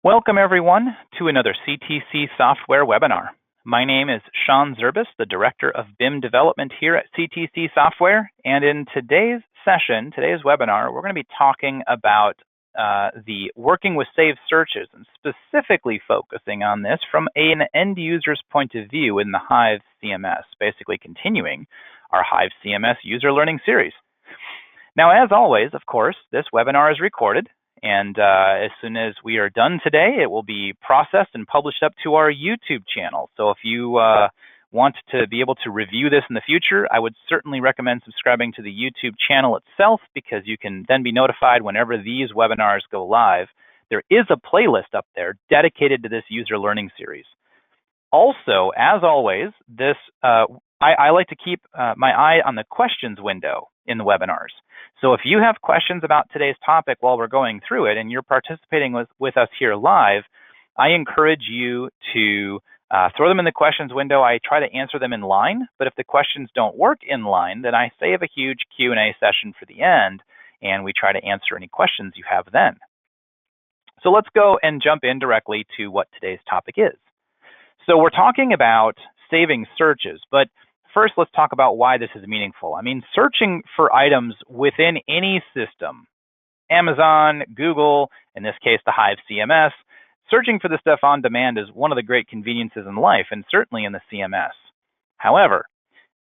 Welcome everyone to another CTC software webinar. My name is Sean Zerbis, the Director of BIM Development here at CTC Software, and in today's session, today's webinar, we're going to be talking about the working with saved searches and specifically focusing on this from an end user's point of view in the HIVE CMS, basically continuing our HIVE CMS user learning series. Now, as always, of course, this webinar is recorded. And as soon as we are done today, it will be processed and published up to our YouTube channel. So if you want to be able to review this in the future, I would certainly recommend subscribing to the YouTube channel itself, because you can then be notified whenever these webinars go live. There is a playlist up there dedicated to this user learning series. Also, as always, I like to keep my eye on the questions window in the webinars. So if you have questions about today's topic while we're going through it and you're participating with us here live, I encourage you to throw them in the questions window. I try to answer them in line, but if the questions don't work in line, then I save a huge Q&A session for the end, and we try to answer any questions you have then. So let's go and jump in directly to what today's topic is. So we're talking about saving searches, but first, let's talk about why this is meaningful. I mean, searching for items within any system, Amazon, Google, in this case, the HIVE CMS, searching for the stuff on demand is one of the great conveniences in life, and certainly in the CMS. However,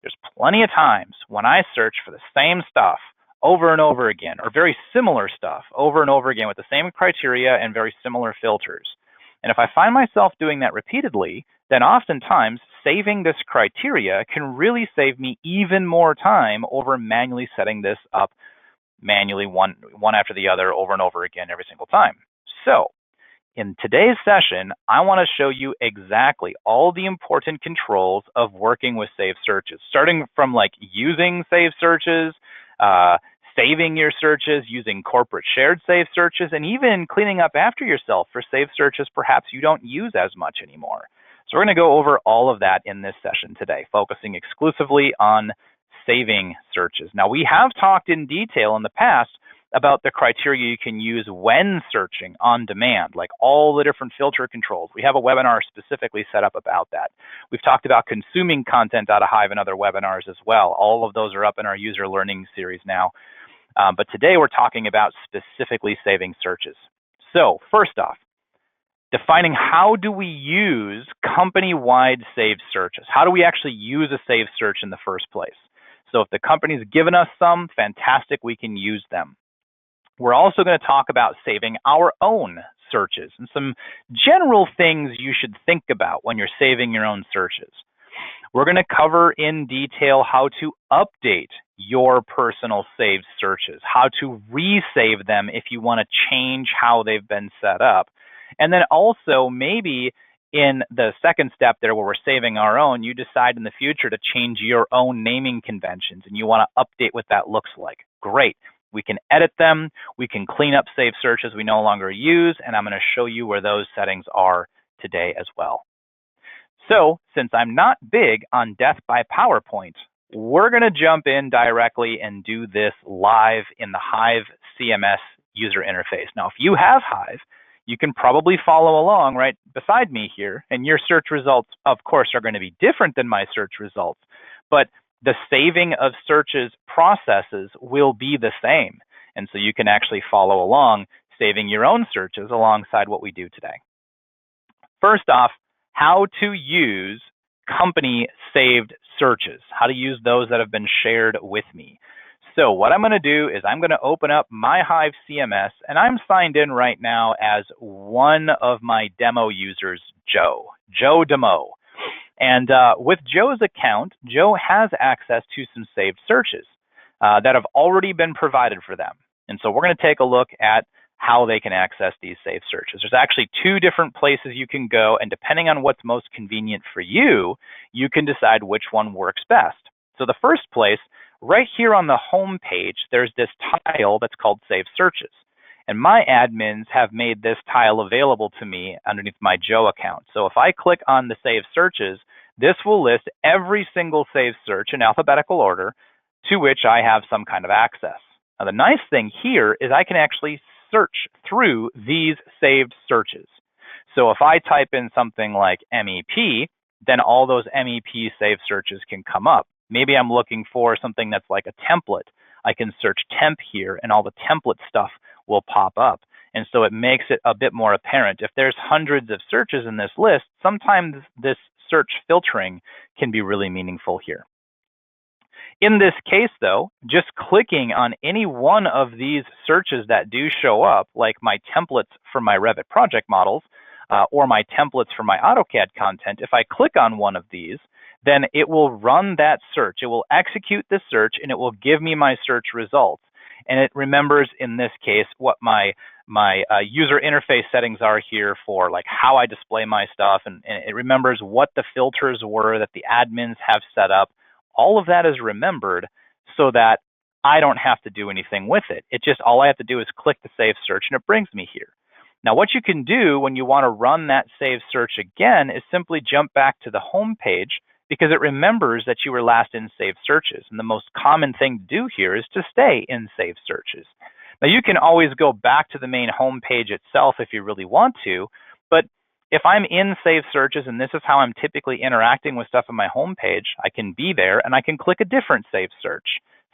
there's plenty of times when I search for the same stuff over and over again, or very similar stuff over and over again with the same criteria and very similar filters. And if I find myself doing that repeatedly, then oftentimes saving this criteria can really save me even more time over manually setting this up manually one after the other over and over again every single time. So in today's session, I want to show you exactly all the important controls of working with saved searches, starting from like using saved searches, saving your searches, using corporate shared saved searches, and even cleaning up after yourself for saved searches perhaps you don't use as much anymore. So we're going to go over all of that in this session today, focusing exclusively on saving searches. Now, we have talked in detail in the past about the criteria you can use when searching on demand, like all the different filter controls. We have a webinar specifically set up about that. We've talked about consuming content out of HIVE and other webinars as well. All of those are up in our user learning series now. But today we're talking about specifically saving searches. So first off, defining how do we use company-wide saved searches? How do we actually use a saved search in the first place? So if the company's given us some, fantastic, we can use them. We're also going to talk about saving our own searches and some general things you should think about when you're saving your own searches. We're going to cover in detail how to update your personal saved searches, how to resave them if you want to change how they've been set up. And then also maybe in the second step there where we're saving our own, you decide in the future to change your own naming conventions and you want to update what that looks like. Great. We can edit them. We can clean up saved searches we no longer use, and I'm going to show you where those settings are today as well. So since I'm not big on death by PowerPoint, we're going to jump in directly and do this live in the HIVE CMS user interface. Now, if you have HIVE, you can probably follow along right beside me here, and your search results, of course, are going to be different than my search results, but the saving of searches processes will be the same. And so you can actually follow along, saving your own searches alongside what we do today. First off, how to use company saved searches, how to use those that have been shared with me. So what I'm going to do is I'm going to open up my HIVE CMS, and I'm signed in right now as one of my demo users, Joe Demo. And with Joe's account, Joe has access to some saved searches that have already been provided for them. And so we're going to take a look at how they can access these saved searches. There's actually two different places you can go, and depending on what's most convenient for you, you can decide which one works best. So the first place, right here on the home page, there's this tile that's called Saved Searches. And my admins have made this tile available to me underneath my Joe account. So if I click on the Saved Searches, this will list every single saved search in alphabetical order to which I have some kind of access. Now, the nice thing here is I can actually search through these saved searches. So if I type in something like MEP, then all those MEP saved searches can come up. Maybe I'm looking for something that's like a template. I can search temp here and all the template stuff will pop up. And so it makes it a bit more apparent. If there's hundreds of searches in this list, sometimes this search filtering can be really meaningful here. In this case, though, just clicking on any one of these searches that do show up, like my templates for my Revit project models, or my templates for my AutoCAD content, if I click on one of these, then it will run that search. It will execute the search, and it will give me my search results. And it remembers, in this case, what my user interface settings are here for, like how I display my stuff, and it remembers what the filters were that the admins have set up. All of that is remembered so that I don't have to do anything with it. It just, all I have to do is click the save search and it brings me here. Now, what you can do when you want to run that save search again is simply jump back to the home page, because it remembers that you were last in saved searches. And the most common thing to do here is to stay in saved searches. Now, you can always go back to the main home page itself if you really want to, but if I'm in saved searches, and this is how I'm typically interacting with stuff on my home page, I can be there and I can click a different saved search.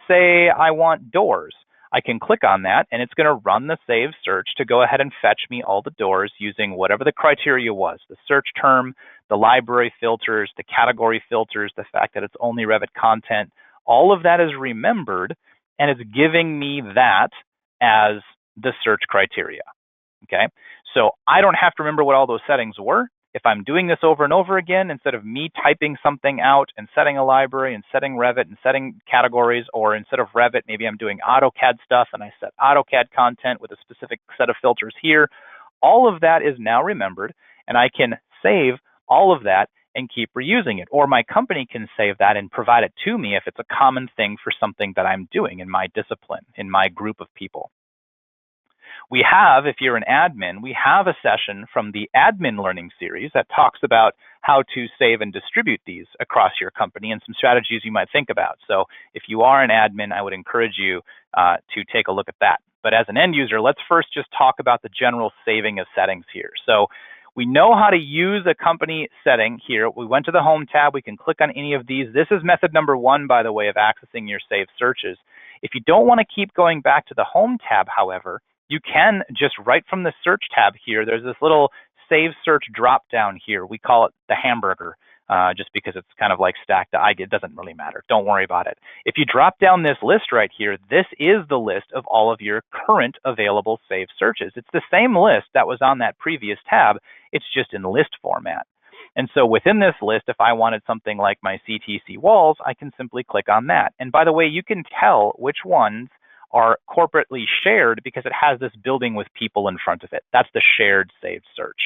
Say I want doors. I can click on that and it's going to run the saved search to go ahead and fetch me all the doors using whatever the criteria was, the search term, the library filters, the category filters, the fact that it's only Revit content. All of that is remembered and it's giving me that as the search criteria. Okay, so I don't have to remember what all those settings were. If I'm doing this over and over again, instead of me typing something out and setting a library and setting Revit and setting categories, or instead of Revit, maybe I'm doing AutoCAD stuff and I set AutoCAD content with a specific set of filters here, all of that is now remembered and I can save all of that and keep reusing it. Or my company can save that and provide it to me if it's a common thing for something that I'm doing in my discipline, in my group of people. We have, if you're an admin, we have a session from the admin learning series that talks about how to save and distribute these across your company and some strategies you might think about. So if you are an admin, I would encourage you to take a look at that. But as an end user, let's first just talk about the general saving of settings here. So we know how to use a company setting here. We went to the Home tab. We can click on any of these. This is method number one, by the way, of accessing your saved searches. If you don't want to keep going back to the Home tab, however, you can just right from the search tab here, there's this little save search drop down here. We call it the hamburger, just because it's kind of like stacked. It doesn't really matter. Don't worry about it. If you drop down this list right here, this is the list of all of your current available saved searches. It's the same list that was on that previous tab. It's just in list format. And so within this list, if I wanted something like my CTC walls, I can simply click on that. And by the way, you can tell which ones are corporately shared because it has this building with people in front of it. That's the shared saved search.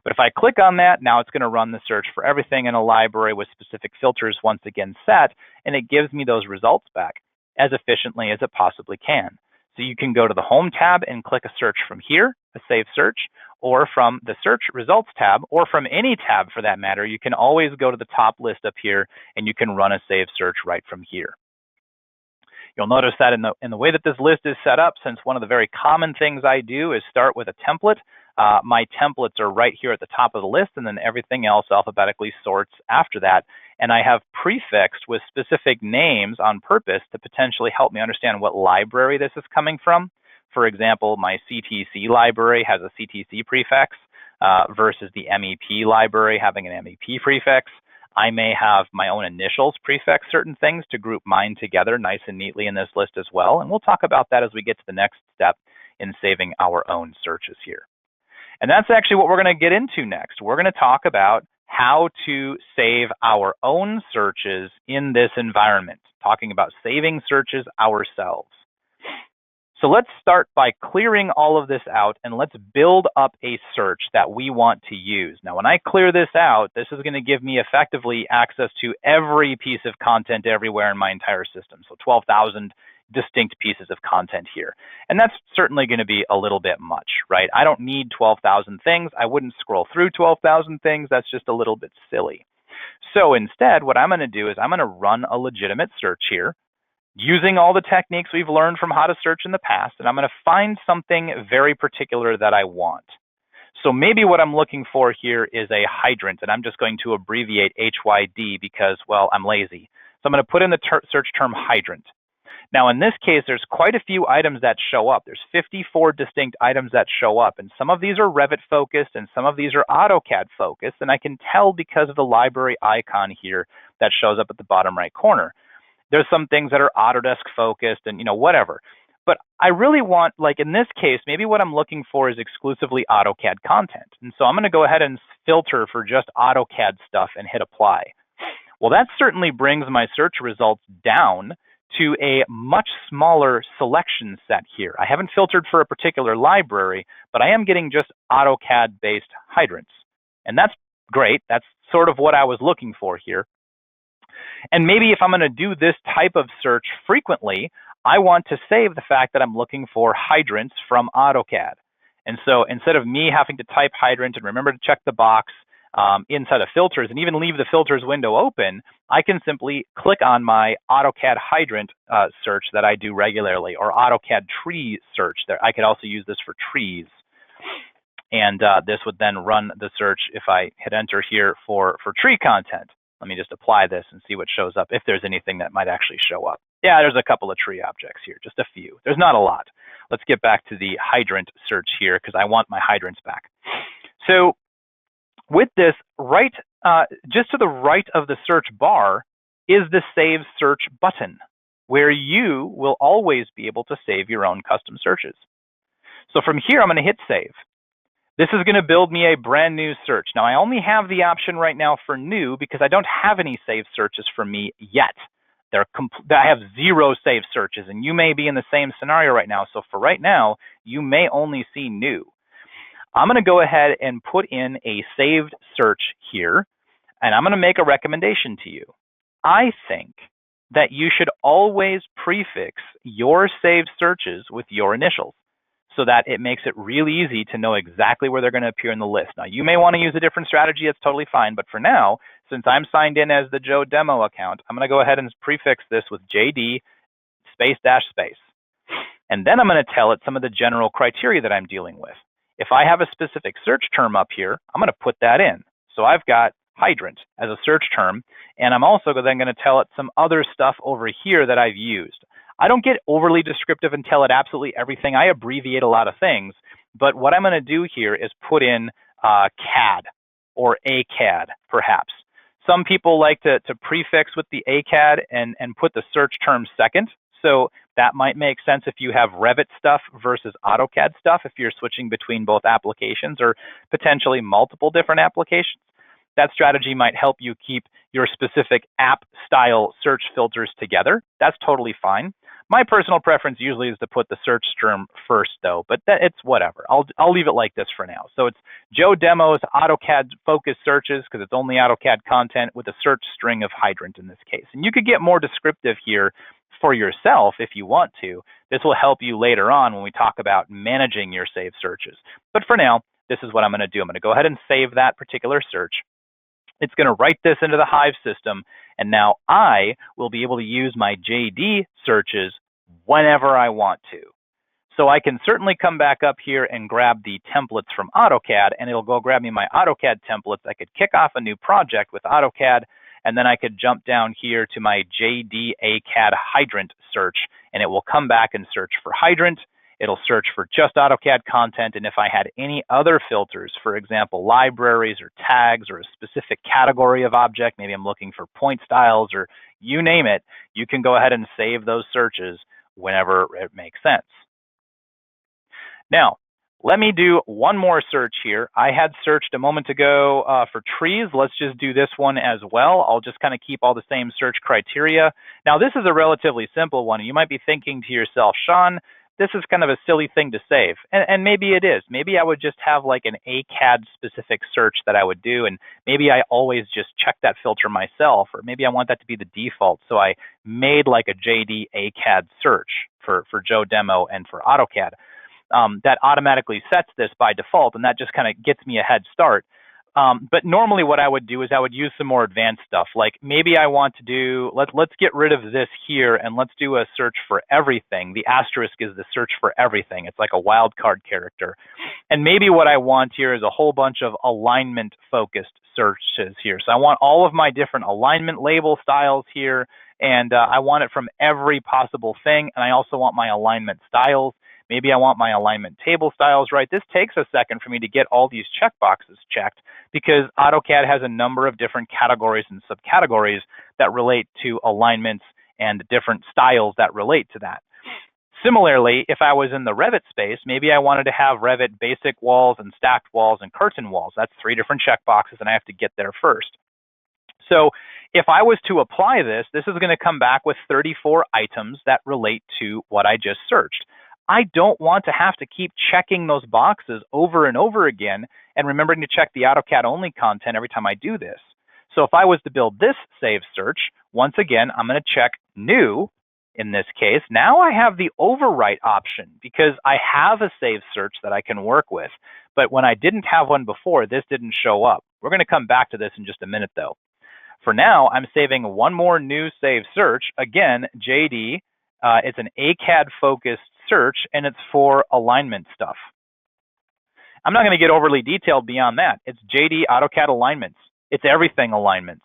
But if I click on that, now it's going to run the search for everything in a library with specific filters once again set, and it gives me those results back as efficiently as it possibly can. So you can go to the Home tab and click a search from here, a saved search, or from the Search Results tab, or from any tab for that matter. You can always go to the top list up here and you can run a saved search right from here. You'll notice that in the way that this list is set up, since one of the very common things I do is start with a template, my templates are right here at the top of the list, and then everything else alphabetically sorts after that. And I have prefixed with specific names on purpose to potentially help me understand what library this is coming from. For example, my CTC library has a CTC prefix versus the MEP library having an MEP prefix. I may have my own initials prefix certain things to group mine together nice and neatly in this list as well. And we'll talk about that as we get to the next step in saving our own searches here. And that's actually what we're going to get into next. We're going to talk about how to save our own searches in this environment, talking about saving searches ourselves. So let's start by clearing all of this out and let's build up a search that we want to use. Now, when I clear this out, this is going to give me effectively access to every piece of content everywhere in my entire system. So 12,000 distinct pieces of content here. And that's certainly going to be a little bit much, right? I don't need 12,000 things. I wouldn't scroll through 12,000 things. That's just a little bit silly. So instead, what I'm going to do is I'm going to run a legitimate search here, using all the techniques we've learned from how to search in the past, and I'm going to find something very particular that I want. So maybe what I'm looking for here is a hydrant, and I'm just going to abbreviate HYD because, well, I'm lazy. So I'm going to put in the search term hydrant. Now, in this case, there's quite a few items that show up. There's 54 distinct items that show up, and some of these are Revit focused and some of these are AutoCAD focused, and I can tell because of the library icon here that shows up at the bottom right corner. There's some things that are Autodesk focused and, whatever. But I really want, like in this case, maybe what I'm looking for is exclusively AutoCAD content. And so I'm going to go ahead and filter for just AutoCAD stuff and hit apply. Well, that certainly brings my search results down to a much smaller selection set here. I haven't filtered for a particular library, but I am getting just AutoCAD-based hydrants. And that's great. That's sort of what I was looking for here. And maybe if I'm going to do this type of search frequently, I want to save the fact that I'm looking for hydrants from AutoCAD. And so instead of me having to type hydrant and remember to check the box inside of filters and even leave the filters window open, I can simply click on my AutoCAD hydrant search that I do regularly, or AutoCAD tree search. I could also use this for trees. And this would then run the search if I hit enter here for tree content. Let me just apply this and see what shows up, if there's anything that might actually show up. Yeah, there's a couple of tree objects here, just a few. There's not a lot. Let's get back to the hydrant search here because I want my hydrants back. So with this, just to the right of the search bar is the Save Search button, where you will always be able to save your own custom searches. So from here, I'm going to hit Save. This is going to build me a brand new search. Now, I only have the option right now for new because I don't have any saved searches for me yet. I have 0 saved searches, and you may be in the same scenario right now. So for right now, you may only see new. I'm going to go ahead and put in a saved search here, and I'm going to make a recommendation to you. I think that you should always prefix your saved searches with your initials, so that it makes it really easy to know exactly where they're going to appear in the list. Now, you may want to use a different strategy. That's totally fine. But for now, since I'm signed in as the Joe Demo account, I'm going to go ahead and prefix this with JD _space. And then I'm going to tell it some of the general criteria that I'm dealing with. If I have a specific search term up here, I'm going to put that in. So I've got hydrant as a search term, and I'm also then going to tell it some other stuff over here that I've used. I don't get overly descriptive and tell it absolutely everything. I abbreviate a lot of things, but what I'm going to do here is put in CAD or ACAD, perhaps. Some people like to prefix with the ACAD and put the search term second. So that might make sense if you have Revit stuff versus AutoCAD stuff, if you're switching between both applications or potentially multiple different applications. That strategy might help you keep your specific app style search filters together. That's totally fine. My personal preference usually is to put the search term first, though, but it's whatever. I'll leave it like this for now. So it's Joe Demo's AutoCAD focus searches because it's only AutoCAD content with a search string of hydrant in this case. And you could get more descriptive here for yourself if you want to. This will help you later on when we talk about managing your saved searches. But for now, this is what I'm going to do. I'm going to go ahead and save that particular search. It's going to write this into the Hive system, and now I will be able to use my JD searches whenever I want to. So I can certainly come back up here and grab the templates from AutoCAD, and it'll go grab me my AutoCAD templates. I could kick off a new project with AutoCAD, and then I could jump down here to my JD ACAD hydrant search, and it will come back and search for hydrant. It'll search for just AutoCAD content, and if I had any other filters, for example, libraries or tags or a specific category of object, maybe I'm looking for point styles or you name it, you can go ahead and save those searches whenever it makes sense. Now, let me do one more search here. I had searched a moment ago for trees. Let's just do this one as well. I'll just kind of keep all the same search criteria. Now, this is a relatively simple one. You might be thinking to yourself, Sean, this is kind of a silly thing to save. And maybe it is. Maybe I would just have like an ACAD specific search that I would do, and maybe I always just check that filter myself, or maybe I want that to be the default. So I made like a JD ACAD search for Joe Demo and for AutoCAD. That automatically sets this by default, and that just kind of gets me a head start. But normally what I would do is I would use some more advanced stuff. Like maybe I want to do, let's get rid of this here and let's do a search for everything. The asterisk is the search for everything. It's like a wildcard character. And maybe what I want here is a whole bunch of alignment focused searches here. So I want all of my different alignment label styles here, and I want it from every possible thing. And I also want my alignment styles. Maybe I want my alignment table styles, right? This takes a second for me to get all these checkboxes checked because AutoCAD has a number of different categories and subcategories that relate to alignments and different styles that relate to that. Similarly, if I was in the Revit space, maybe I wanted to have Revit basic walls and stacked walls and curtain walls. That's 3 different checkboxes, and I have to get there first. So if I was to apply this, this is going to come back with 34 items that relate to what I just searched. I don't want to have to keep checking those boxes over and over again and remembering to check the AutoCAD only content every time I do this. So if I was to build this save search, once again, I'm going to check new in this case. Now I have the overwrite option because I have a save search that I can work with. But when I didn't have one before, this didn't show up. We're going to come back to this in just a minute though. For now, I'm saving one more new save search. Again, JD, it's an ACAD focused search and it's for alignment stuff. I'm not going to get overly detailed beyond that. It's JD AutoCAD alignments. It's everything alignments.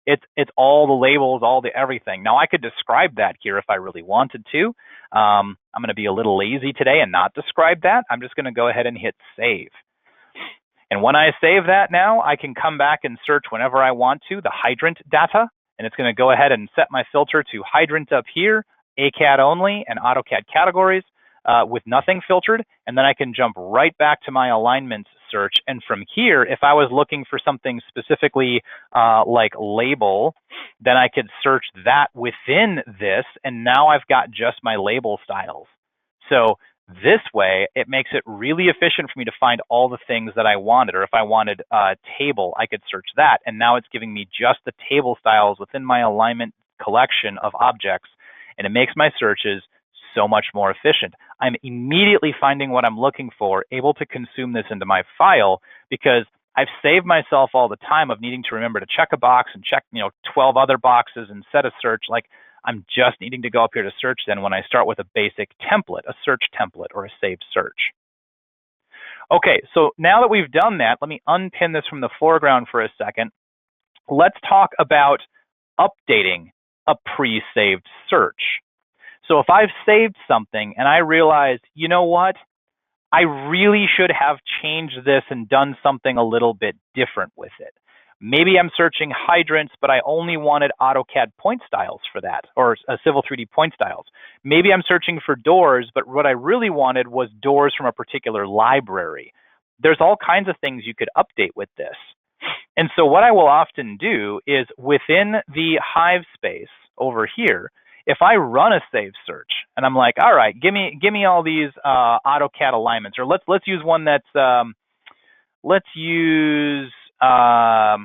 It's all the labels, all the everything. Now I could describe that here if I really wanted to. I'm going to be a little lazy today and not describe that. I'm just going to go ahead and hit save. And when I save that now, I can come back and search whenever I want to the hydrant data, and it's going to go ahead and set my filter to hydrant up here, ACAD only, and AutoCAD categories with nothing filtered, and then I can jump right back to my alignments search. And from here, if I was looking for something specifically like label, then I could search that within this, and now I've got just my label styles. So this way, it makes it really efficient for me to find all the things that I wanted, or if I wanted a table, I could search that, and now it's giving me just the table styles within my alignment collection of objects, and it makes my searches so much more efficient. I'm immediately finding what I'm looking for, able to consume this into my file because I've saved myself all the time of needing to remember to check a box and check 12 other boxes and set a search. Like I'm just needing to go up here to search then when I start with a basic template, a search template or a saved search. Okay, so now that we've done that, let me unpin this from the foreground for a second. Let's talk about updating a pre-saved search. So if I've saved something and I realize, you know what, I really should have changed this and done something a little bit different with it. Maybe I'm searching hydrants, but I only wanted AutoCAD point styles for that, or Civil 3D point styles. Maybe I'm searching for doors, but what I really wanted was doors from a particular library. There's all kinds of things you could update with this. And so what I will often do is within the Hive space over here, if I run a save search and I'm like, all right, give me all these AutoCAD alignments, or let's use one that's let's use out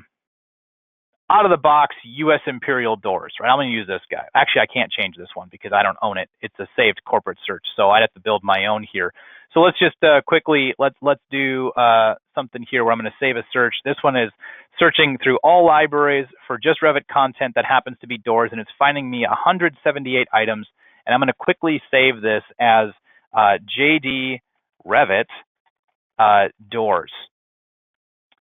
of the box US Imperial doors, right? I'm going to use this guy. Actually, I can't change this one because I don't own it. It's a saved corporate search, so I'd have to build my own here. So let's just quickly let's do something here where I'm going to save a search. This one is searching through all libraries for just Revit content that happens to be doors, and it's finding me 178 items. And I'm going to quickly save this as JD Revit doors,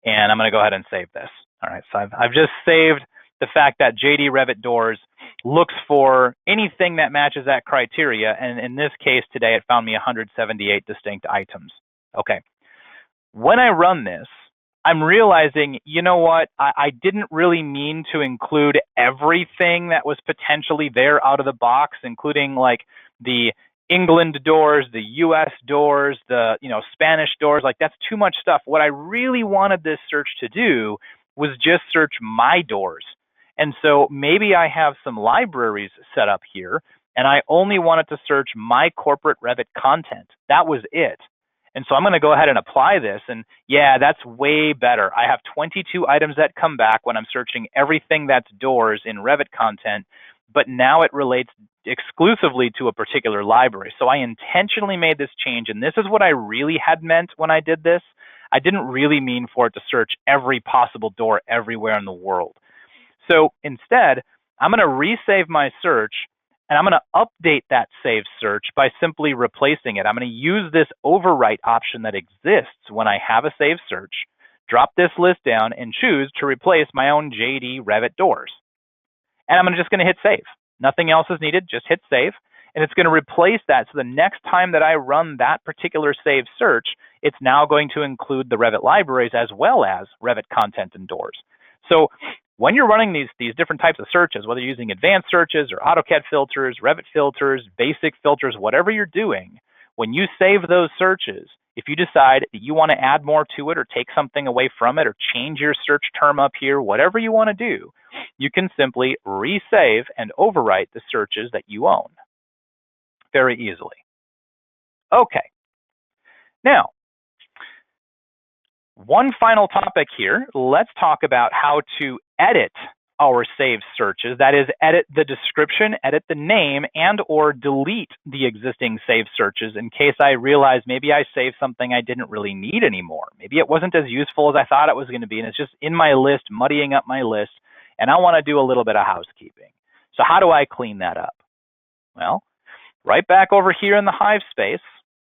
and I'm going to go ahead and save this. All right, so I've just saved the fact that JD Revit doors looks for anything that matches that criteria, and in this case today it found me 178 distinct items. Okay, when I run this, I'm realizing, you know what, I didn't really mean to include everything that was potentially there out of the box, including like the England doors, the US doors, the Spanish doors. Like that's too much stuff. What I really wanted this search to do was just search my doors. And so maybe I have some libraries set up here and I only wanted to search my corporate Revit content. That was it. And so I'm going to go ahead and apply this, and yeah, that's way better. I have 22 items that come back when I'm searching everything that's doors in Revit content, but now it relates exclusively to a particular library. So I intentionally made this change, and this is what I really had meant when I did this. I didn't really mean for it to search every possible door everywhere in the world. So instead, I'm going to resave my search, and I'm going to update that saved search by simply replacing it. I'm going to use this overwrite option that exists when I have a saved search, drop this list down, and choose to replace my own JD Revit doors. And I'm just going to hit save. Nothing else is needed, just hit save. And it's going to replace that. So the next time that I run that particular saved search, it's now going to include the Revit libraries as well as Revit content and doors. So when you're running these different types of searches, whether you're using advanced searches or AutoCAD filters, Revit filters, basic filters, whatever you're doing, when you save those searches, if you decide that you want to add more to it or take something away from it or change your search term up here, whatever you want to do, you can simply resave and overwrite the searches that you own very easily. Okay. Now, one final topic here. Let's talk about how to edit our saved searches. That is, edit the description, edit the name, and or delete the existing saved searches in case I realize maybe I saved something I didn't really need anymore. Maybe it wasn't as useful as I thought it was going to be, and it's just in my list, muddying up my list, and I want to do a little bit of housekeeping. So how do I clean that up? Well, right back over here in the Hive space,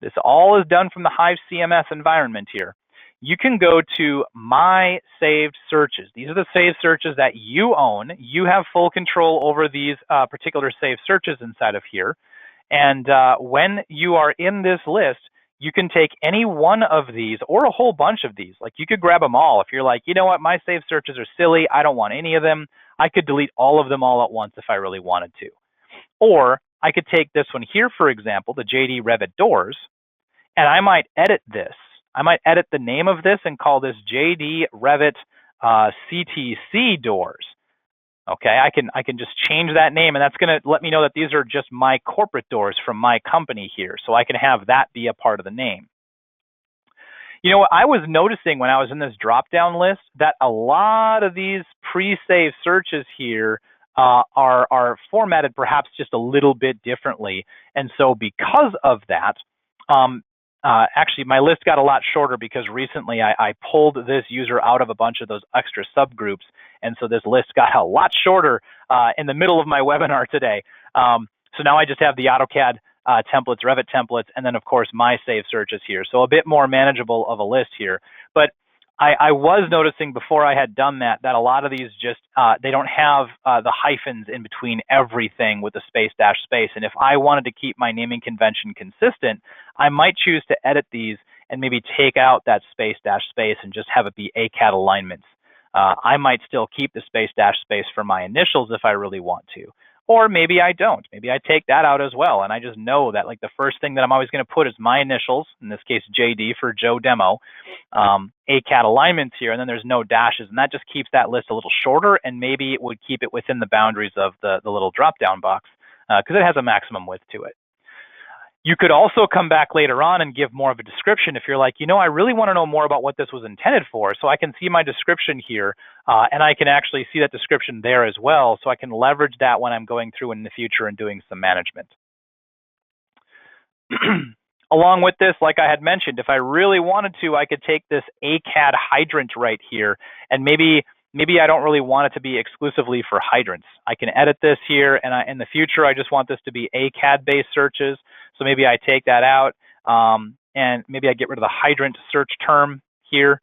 this all is done from the Hive CMS environment here. You can go to My Saved Searches. These are the saved searches that you own. You have full control over these particular saved searches inside of here. And when you are in this list, you can take any one of these or a whole bunch of these. Like you could grab them all. If you're like, you know what, my saved searches are silly, I don't want any of them, I could delete all of them all at once if I really wanted to. Or I could take this one here, for example, the JD Revit doors, and I might edit this. I might edit the name of this and call this JD Revit CTC doors. Okay, I can just change that name, and that's going to let me know that these are just my corporate doors from my company here, so I can have that be a part of the name. You know what, I was noticing when I was in this drop-down list that a lot of these pre-saved searches here are formatted perhaps just a little bit differently, and so because of that, actually, my list got a lot shorter because recently I pulled this user out of a bunch of those extra subgroups, and so this list got a lot shorter in the middle of my webinar today. So now I just have the AutoCAD templates, Revit templates, and then of course my saved searches here. So a bit more manageable of a list here. But I was noticing before I had done that a lot of these just, they don't have the hyphens in between everything with the space dash space. And if I wanted to keep my naming convention consistent, I might choose to edit these and maybe take out that space dash space and just have it be ACAD alignments. I might still keep the space dash space for my initials if I really want to. Or maybe I don't. Maybe I take that out as well. And I just know that like the first thing that I'm always going to put is my initials, in this case JD for Joe Demo, ACAD alignments here, and then there's no dashes. And that just keeps that list a little shorter, and maybe it would keep it within the boundaries of the little drop-down box because it has a maximum width to it. You could also come back later on and give more of a description if you're like, you know, I really want to know more about what this was intended for, so I can see my description here, and I can actually see that description there as well, so I can leverage that when I'm going through in the future and doing some management. Along with this, like I had mentioned, if I really wanted to, I could take this ACAD hydrant right here, and maybe I don't really want it to be exclusively for hydrants. I can edit this here, and in the future, I just want this to be ACAD-based searches. So maybe I take that out, and maybe I get rid of the hydrant search term here.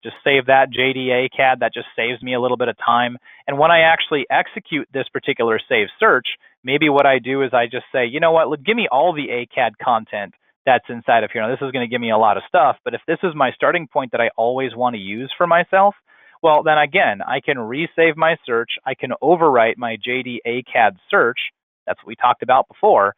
Just save that JD ACAD. That just saves me a little bit of time. And when I actually execute this particular save search, maybe what I do is I just say, you know what, give me all the ACAD content that's inside of here. Now, this is going to give me a lot of stuff, but if this is my starting point that I always want to use for myself, well, then again, I can resave my search. I can overwrite my JD ACAD search. That's what we talked about before.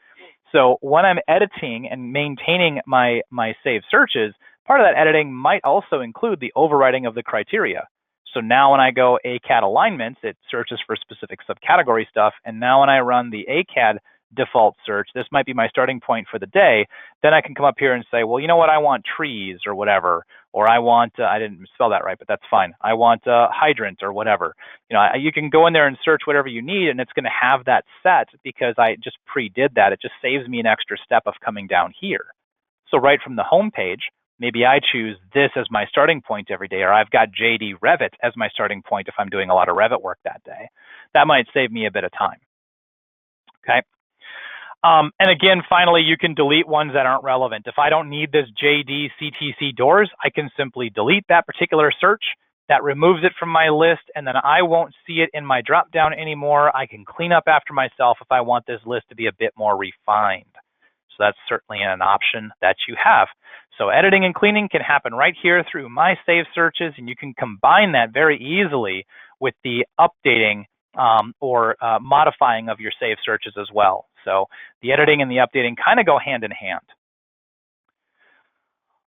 So when I'm editing and maintaining my saved searches, part of that editing might also include the overwriting of the criteria. So now when I go ACAD alignments, it searches for specific subcategory stuff. And now when I run the ACAD default search, this might be my starting point for the day. Then I can come up here and say, well, you know what, I want trees or whatever, or I want, I didn't spell that right, but that's fine. I want hydrant or whatever. You know, you can go in there and search whatever you need, and it's going to have that set because I just pre-did that. It just saves me an extra step of coming down here. So right from the home page, maybe I choose this as my starting point every day, or I've got JD Revit as my starting point if I'm doing a lot of Revit work that day. That might save me a bit of time. Okay. And again, finally, you can delete ones that aren't relevant. If I don't need this JD CTC doors, I can simply delete that particular search. That removes it from my list, and then I won't see it in my drop-down anymore. I can clean up after myself if I want this list to be a bit more refined. So that's certainly an option that you have. So editing and cleaning can happen right here through My Saved Searches, and you can combine that very easily with the updating or modifying of your saved searches as well. So the editing and the updating kind of go hand in hand.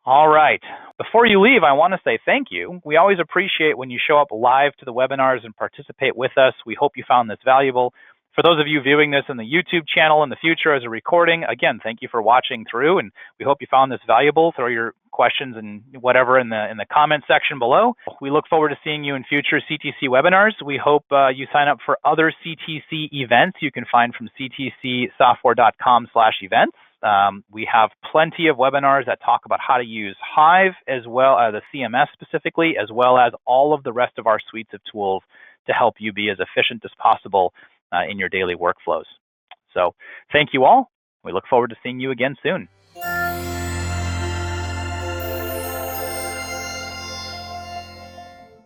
All right. Before you leave, I want to say thank you. We always appreciate when you show up live to the webinars and participate with us. We hope you found this valuable. For those of you viewing this in the YouTube channel in the future as a recording, again, thank you for watching through, and we hope you found this valuable. Throw your questions and whatever in the comment section below. We look forward to seeing you in future CTC webinars. We hope you sign up for other CTC events you can find from ctcsoftware.com/events. We have plenty of webinars that talk about how to use HIVE, as well as the CMS specifically, as well as all of the rest of our suites of tools to help you be as efficient as possible in your daily workflows. So thank you all. We look forward to seeing you again soon.